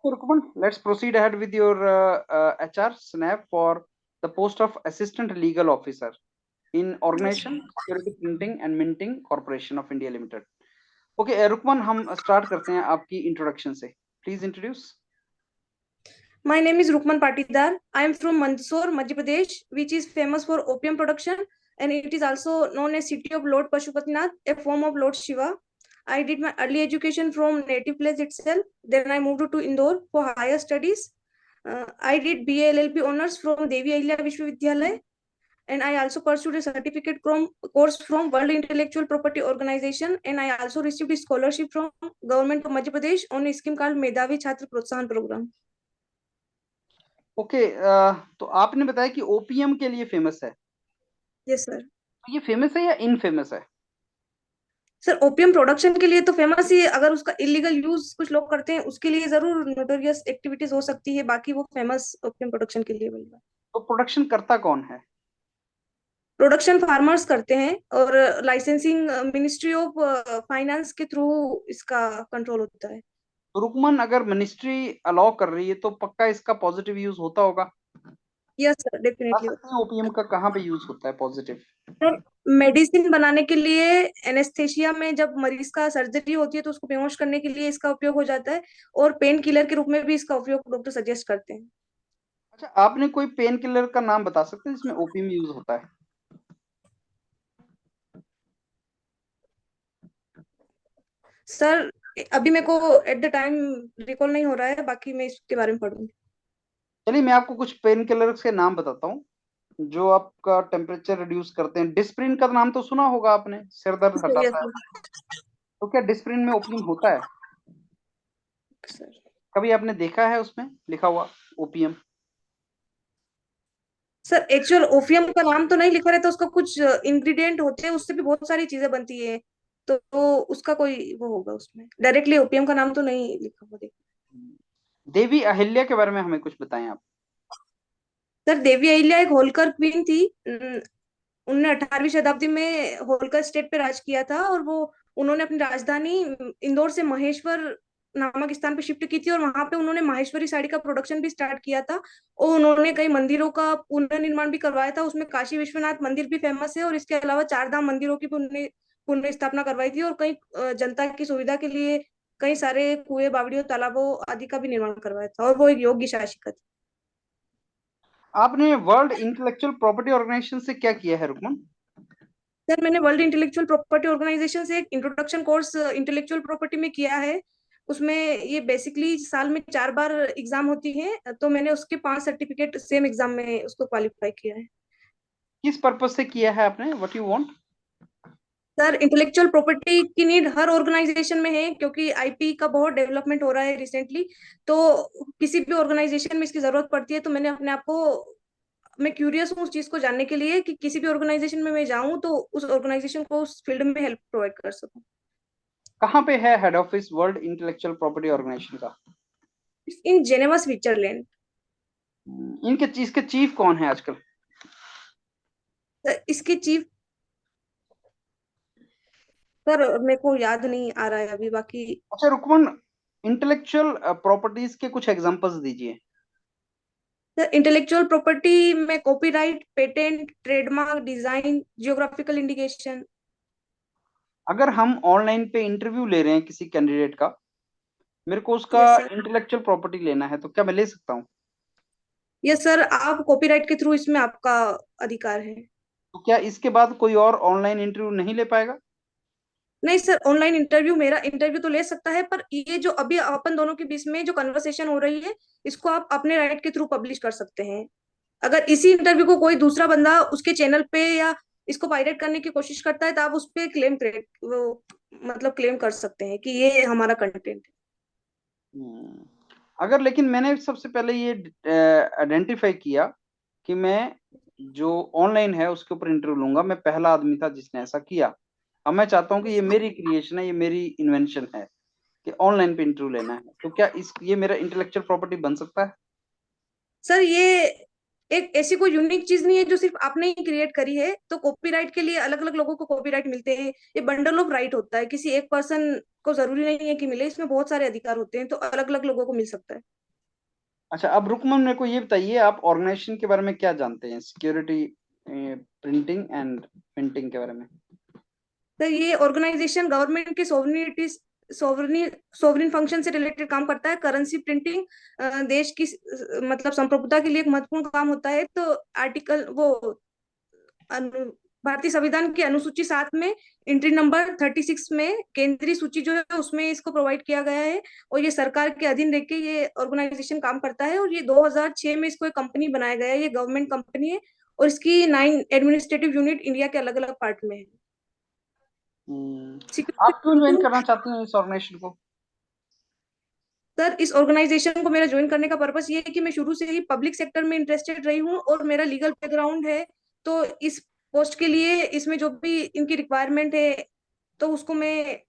Rukman, let's proceed ahead with your HR snap for the post of Assistant Legal Officer in Yes. Organization Security Printing and Minting Corporation of India Limited. Okay, Rukman हम start करते हैं आपकी introduction से. Please introduce. My name is Rukman Patidar. I am from Mandsaur, Madhya Pradesh, which is famous for opium production, and it is also known as city of Lord Pashupatinath, a form of Lord Shiva. I did my early education from native place itself. Then I moved to Indore for higher studies. I did BA LLB honors from Devi Ahilya Vishwavidyalaya, and I also pursued a certificate course from World Intellectual Property Organization, and I also received a scholarship from Government of Madhya Pradesh on a scheme called Medhavi Chhatra Protsahan Program. Okay, तो आपने बताया कि OPM के लिए famous है. Yes, sir. तो ये famous है या इनफेमस है? सर ओपियम प्रोडक्शन के लिए तो फेमस ही है, अगर उसका इलीगल यूज कुछ लोग करते हैं उसके लिए जरूर नोटोरियस एक्टिविटीज हो सकती है, बाकी वो फेमस ओपियम प्रोडक्शन के लिए बनेगा. तो प्रोडक्शन करता कौन है? प्रोडक्शन फार्मर्स करते हैं और लाइसेंसिंग मिनिस्ट्री ऑफ फाइनेंस के थ्रू इसका कंट्रोल होता है. तो रुकमन, अगर मिनिस्ट्री अलाउ कर रही है तो पक्का इसका पॉजिटिव यूज होता होगा. यस सर, बता डेफिनेटली सकते होता हैं ओपीएम का कहाँ पे यूज होता है पॉजिटिव? है. मेडिसिन बनाने के लिए, एनेस्थेशिया में जब मरीज का सर्जरी होती है तो उसको बेहोश करने के लिए इसका उपयोग हो जाता है, और पेन किलर के रूप में भी इसका उपयोग डॉक्टर सजेस्ट करते हैं. अच्छा, आपने कोई पेन किलर का नाम बता सकते हैं जिसमें ओपीएम यूज होता है? सर अभी मेरे को एट द टाइम रिकॉल नहीं हो रहा है, बाकी मैं इसके बारे में पढ़ूंगी. चलिए, मैं आपको कुछ पेन किलर्स के नाम बताता हूँ जो आपका टेम्परेचर रिड्यूस करते हैं. डिस्प्रिन का नाम तो सुना होगा आपने, सिर दर्द यस हटाता है. तो क्या डिस्प्रिन में ओपीएम होता है? सर. कभी आपने देखा है उसमें लिखा हुआ ओपीएम? सर एक्चुअल ओपियम का नाम तो नहीं लिखा रहता, उसका कुछ इंग्रेडिएंट होते हैं, उससे भी बहुत सारी चीजें बनती है, तो उसका कोई वो होगा, उसमें डायरेक्टली ओपियम का नाम तो नहीं लिखा हुआ. देवी अहिल्या के बारे में हमें कुछ बताएं आप. सर देवी अहिल्या एक होलकर क्वीन थी. उन्होंने 18वीं शताब्दी में होलकर स्टेट पे राज किया था, और वो उन्होंने अपनी राजधानी इंदौर से महेश्वर नामक स्थान पे शिफ्ट की थी, और वहां पे उन्होंने माहेश्वरी साड़ी का प्रोडक्शन भी स्टार्ट किया था, और उन्होंने कई मंदिरों का पुनर्निर्माण भी करवाया था. उसमें काशी विश्वनाथ मंदिर भी फेमस है, और इसके अलावा चार धाम मंदिरों की भी उन्होंने पुनः स्थापना करवाई थी, और कई जनता की सुविधा के लिए कई सारे कुएं, बावड़ियों, तालाबों आदि का भी निर्माण करवाया था, और वो एक योग्य शासिका थी. आपने वर्ल्ड इंटेलेक्चुअल प्रॉपर्टी ऑर्गेनाइजेशन से क्या किया है रुकमन? सर मैंने वर्ल्ड इंटेलेक्चुअल प्रॉपर्टी ऑर्गेनाइजेशन से एक इंट्रोडक्शन कोर्स इंटेलेक्चुअल प्रॉपर्टी में किया है. उसमें ये बेसिकली साल में 4 बार एग्जाम होती है, तो मैंने उसके 5 सर्टिफिकेट सेम एग्जाम में उसको क्वालिफाई किया है. किस पर्पज से किया है आपने? What you want? Sir intellectual property की नीड हर ऑर्गेनाइजेशन में है, क्योंकि आईपी का बहुत डेवलपमेंट हो रहा है रिसेंटली, तो किसी भी ऑर्गेनाइजेशन में इसकी जरूरत पड़ती है. तो मैंने अपने आप को, मैं क्यूरियस हूँ उस चीज को जानने के लिए कि किसी भी ऑर्गेनाइजेशन में मैं जाऊँ तो उस ऑर्गेनाइजेशन को उस फील्ड में हेल्प प्रोवाइड कर सकूँ. कहाँ पे है head office World Intellectual Property Organization का? In Geneva Switzerland. इनके चीज के चीफ कौन है आजकल? इसके चीफ, सर मेरे को याद नहीं आ रहा है अभी, बाकी. अच्छा रुकमन, इंटेलेक्चुअल प्रॉपर्टीज के कुछ एग्जांपल्स दीजिए. सर इंटेलेक्चुअल प्रॉपर्टी में copyright, patent, trademark, design, geographical indication. अगर हम ऑनलाइन पे इंटरव्यू ले रहे हैं किसी कैंडिडेट का, मेरे को उसका यस सर. इंटेलेक्चुअल प्रॉपर्टी लेना है, तो क्या मैं ले सकता हूँ? यस सर, आप कॉपीराइट के थ्रू इसमें आपका अधिकार है. तो क्या इसके बाद कोई और ऑनलाइन इंटरव्यू नहीं ले पाएगा? नहीं सर, ऑनलाइन इंटरव्यू, मेरा इंटरव्यू तो ले सकता है, पर ये जो अभी अपन दोनों के बीच में जो कन्वर्सेशन हो रही है, इसको आप अपने राइट के थ्रू पब्लिश कर सकते हैं. अगर इसी इंटरव्यू को कोई दूसरा बंदा उसके चैनल पे या इसको पायरेट करने की कोशिश करता है, तो आप उस पर क्लेम क्रिएट वो मतलब क्लेम कर सकते हैं कि ये हमारा कंटेंट है. हम्म, अगर लेकिन मैंने सबसे पहले ये आइडेंटिफाई किया कि मैं जो ऑनलाइन है उसके ऊपर इंटरव्यू लूंगा, मैं पहला आदमी था जिसने ऐसा किया. अब मैं चाहता हूँ कि ये मेरी क्रिएशन है, ये मेरी इन्वेंशन है कि ऑनलाइन पे इंटरव्यू लेना है, तो क्या इस ये मेरा इंटेलेक्चुअल प्रॉपर्टी बन सकता है? सर ये एक ऐसी कोई यूनिक चीज नहीं है जो सिर्फ आपने ही क्रिएट करी है, तो कॉपीराइट के लिए अलग अलग लोगों को कॉपीराइट मिलते हैं. ये बंडल ऑफ राइट होता है, किसी एक पर्सन को जरूरी नहीं है कि मिले, इसमें बहुत सारे अधिकार होते हैं, तो अलग अलग लोगों को मिल सकता है. अच्छा, अब रुकमन मेरे को ये बताइए, आप ऑर्गेनाइजेशन के बारे में क्या जानते हैं, सिक्योरिटी प्रिंटिंग एंड प्रिंटिंग के बारे में? तो ये ऑर्गेनाइजेशन गवर्नमेंट के सोवरेनिटी सोवरनी सोवरिन फंक्शन से रिलेटेड काम करता है। करेंसी प्रिंटिंग देश की मतलब संप्रभुता के लिए एक महत्वपूर्ण काम होता है। तो आर्टिकल वो भारतीय संविधान की अनुसूची 7 में एंट्री नंबर 36 में केंद्रीय सूची जो है उसमें इसको प्रोवाइड किया गया है। और ये सरकार के अधीन रह के ये ऑर्गेनाइजेशन काम करता है। और ये 2006 में इसको एक कंपनी बनाया गया है। ये गवर्नमेंट कंपनी है और इसकी 9 एडमिनिस्ट्रेटिव यूनिट इंडिया के अलग अलग पार्ट में है। आप क्यों ज्वाइन सिक्योरिटी। करना चाहते हैं इस ऑर्गेनाइजेशन को? सर, इस ऑर्गेनाइजेशन को मेरा ज्वाइन करने का पर्पस ये है कि मैं शुरू से ही पब्लिक सेक्टर में इंटरेस्टेड रही हूँ और मेरा लीगल बैकग्राउंड है। तो इस पोस्ट के लिए इसमें जो भी इनकी रिक्वायरमेंट है तो उसको मैं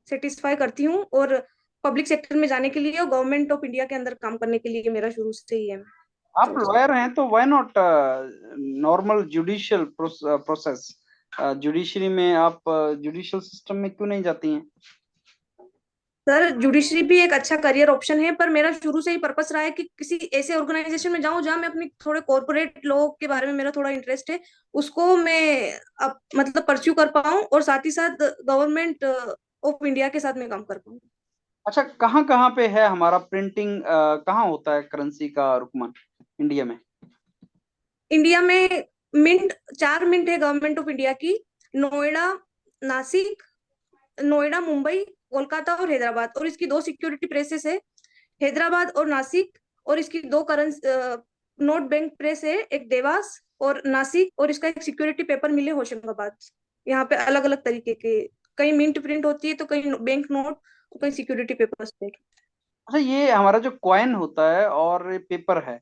सेटिस्फाई करती हूँ। और पब्लिक सेक्टर में जाने के लिए और गवर्नमेंट ऑफ इंडिया के अंदर काम करने के लिए मेरा शुरू से ही है। आप लॉयर हैं तो why not normal judicial process? Judiciary में आप जुडिशियल सिस्टम में क्यों नहीं जाती हैं? सर, जुडिशरी भी एक अच्छा करियर ऑप्शन है पर मेरा शुरू से ही पर्पस रहा है कि किसी ऐसे ऑर्गेनाइजेशन में जाऊं जहां मैं अपनी थोड़े कॉर्पोरेट लॉ के बारे में मेरा थोड़ा इंटरेस्ट है, उसको मैं अब मतलब परस्यू कर पाऊं और साथ ही साथ गवर्नमेंट ऑफ इंडिया के साथ मैं काम कर पाऊं। अच्छा, कहाँ कहाँ पे है हमारा प्रिंटिंग, कहाँ होता है करेंसी का रुकमन, इंडिया में? इंडिया में मिंट 4 मिंट है गवर्नमेंट ऑफ इंडिया की। नोएडा, नासिक, नोएडा, मुंबई, कोलकाता और हैदराबाद। और इसकी 2 सिक्योरिटी प्रेसेस है, हैदराबाद और नासिक। और इसकी 2 करंस नोट बैंक प्रेस है, एक देवास और नासिक। और इसका एक सिक्योरिटी पेपर मिले होशंगाबाद। यहाँ पे अलग अलग तरीके के कहीं मिंट प्रिंट होती है तो कहीं बैंक नोट तो कहीं सिक्योरिटी पेपर्स पे। अच्छा, ये हमारा जो कॉइन होता है और पेपर है,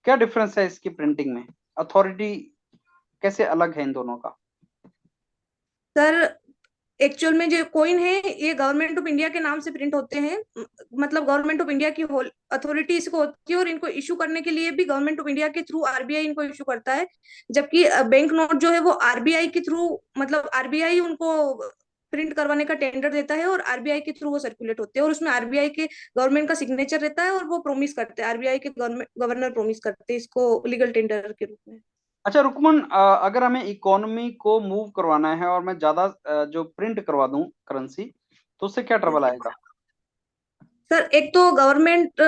क्या डिफरेंस है इसकी प्रिंटिंग में? अथॉरिटी कैसे अलग है इन दोनों का? सर, एक्चुअल में जो कॉइन है ये गवर्नमेंट ऑफ इंडिया के नाम से प्रिंट होते हैं। मतलब गवर्नमेंट ऑफ इंडिया की होल अथॉरिटी इसको होती है और इनको इशू करने के लिए भी गवर्नमेंट ऑफ इंडिया के थ्रू आरबीआई इनको इशू करता है। जबकि बैंक नोट जो है वो आरबीआई के थ्रू मतलब आरबीआई उनको प्रिंट करवाने का टेंडर देता है और आरबीआई के थ्रू वो सर्कुलेट होते हैं। और उसमें आरबीआई के गवर्नमेंट का सिग्नेचर रहता है और वो प्रोमिस करते हैं, आरबीआई के गवर्नर प्रोमिस करते हैं इसको लीगल टेंडर के रूप में। अच्छा रुकमन, अगर हमें इकोनॉमी को मूव करवाना है और मैं ज्यादा जो प्रिंट करवा दूं करेंसी, तो उससे क्या ट्रबल आएगा? सर, एक तो गवर्नमेंट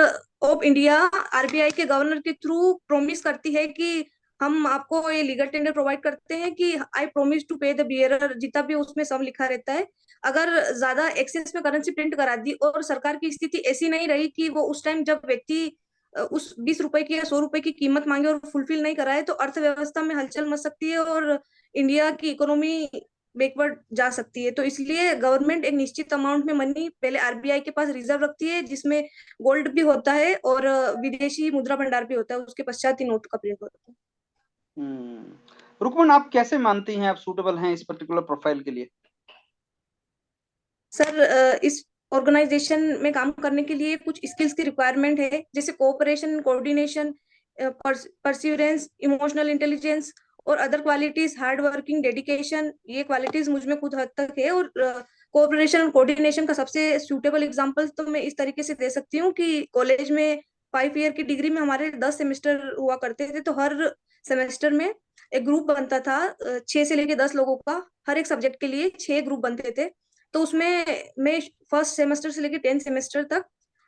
ऑफ इंडिया आरबीआई के गवर्नर के थ्रू प्रॉमिस करती है कि हम आपको ये लीगल टेंडर प्रोवाइड करते हैं कि आई प्रोमिस टू पे द बियरर, जितना भी उसमें सम लिखा रहता है। अगर ज्यादा एक्सेस में करेंसी प्रिंट करा दी और सरकार की स्थिति ऐसी नहीं रही कि वो उस टाइम जब व्यक्ति उस 20 रुपए की या 100 रुपए की कीमत मांगे और फुलफिल नहीं कराए तो अर्थव्यवस्था में हलचल मच सकती है और इंडिया की इकोनॉमी बैकवर्ड जा सकती है। तो इसलिए गवर्नमेंट एक निश्चित अमाउंट में मनी पहले आरबीआई के पास रिजर्व रखती है जिसमें गोल्ड भी होता है और विदेशी मुद्रा भंडार भी होता है, उसके पश्चात ही नोट का प्रयोग होता है। रुकमन, आप कैसे मानती हैं आप सूटेबल हैं इस पर्टिकुलर प्रोफाइल के लिए? सर, इस ऑर्गेनाइजेशन में काम करने के लिए कुछ स्किल्स की रिक्वायरमेंट है, जैसे cooperation, coordination, perseverance, emotional intelligence और other qualities, hard working, dedication. ये क्वालिटीज मुझ में खुद हद तक है। और कोऑपरेशन और कोऑर्डिनेशन का सबसे सूटेबल एग्जांपल तो मैं इस तरीके से दे सकती हूँ कि कॉलेज में 5 ईयर की डिग्री में हमारे 10 सेमेस्टर हुआ करते थे। तो हर सेमेस्टर में एक ग्रुप बनता था 6 से लेके 10 लोगों का। हर एक सब्जेक्ट के लिए 6 ग्रुप बनते थे। तो उसमें मैं फर्स्ट सेमेस्टर से लेके 10th सेमेस्टर तक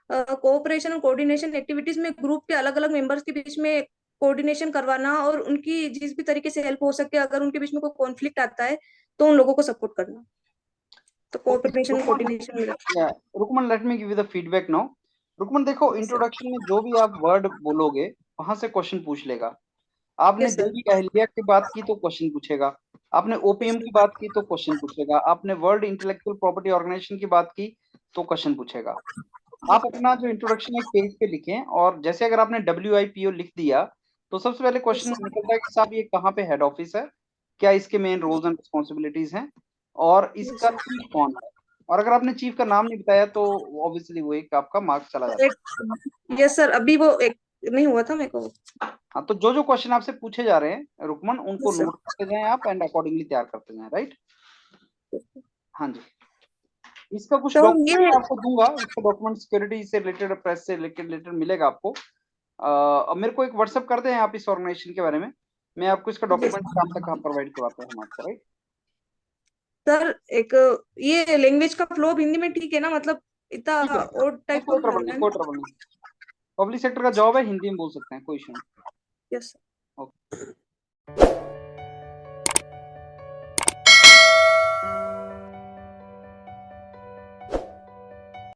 कोऑपरेशन और कोऑर्डिनेशन एक्टिविटीज में ग्रुप के अलग अलग मेंबर्स के बीच में कोऑर्डिनेशन करवाना और उनकी जिस भी तरीके से हेल्प हो सके, अगर उनके बीच में कोई कॉन्फ्लिक्ट आता है तो उन लोगों को सपोर्ट करना। तो ओके कोऑपरेशन रुकमन, कोऑर्डिनेशन मेरा। Rukman let me give you the feedback now. Rukman देखो, यस सर। इंट्रोडक्शन में जो भी आप वर्ड बोलोगे वहां से क्वेश्चन पूछ लेगा। आपने यस सर। देवी अहिल्या की बात की तो क्वेश्चन पूछेगा। आपने ओपीएम की बात की तो क्वेश्चन पूछेगा। आपने वर्ल्ड इंटेलेक्चुअल प्रॉपर्टी ऑर्गेनाइजेशन की बात की तो क्वेश्चन पूछेगा। आप अपना जो इंट्रोडक्शन एक पेज पे लिखें, और जैसे अगर आपने WIPO लिख दिया तो सबसे पहले क्वेश्चन निकलता है कि साहब ये कहाँ पे हेड ऑफिस है, क्या इसके मेन रोल्स एंड रिस्पॉन्सिबिलिटीज हैं, और इसका चीफ कौन है। और अगर आपने चीफ का नाम नहीं बताया तो ऑब्वियसली वो एक आपका मार्क्स चला जाता यस सर, अभी वो एक नहीं हुआ था मेरे को। है। हाँ, तो जो जो क्वेश्चन आपसे पूछे जा रहे हैं रुकमन, उनको यस सर। नोट करते जाएं आप एंड अकॉर्डिंगली तैयार करते जाएं, राइट? हाँ जी। इसका कुछ तो डॉक्यूमेंट ये मैं आपको दूंगा, इसका डॉक्यूमेंट सिक्योरिटी से रिलेटेड, प्रेस से रिलेटेड मिलेगा आपको। अब मेरे को एक व्हाट्सएप कर दें आप इस ऑर्गेनाइजेशन के बारे में, मैं आपको इसका डॉक्यूमेंट शाम तक आप प्रोवाइड करवाते हैं हम आपको, राइट? सर एक ये लैंग्वेज का फ्लो अब हिंदी में ठीक है ना, मतलब इतना ठीक है, और टाइप कोई का ट्रबल लग रहा नहीं, है कोई ना? ट्रबल नहीं। पब्लिक सेक्टर का जॉब है, हिंदी में बोल सकते हैं, कोई इशू नहीं। यस।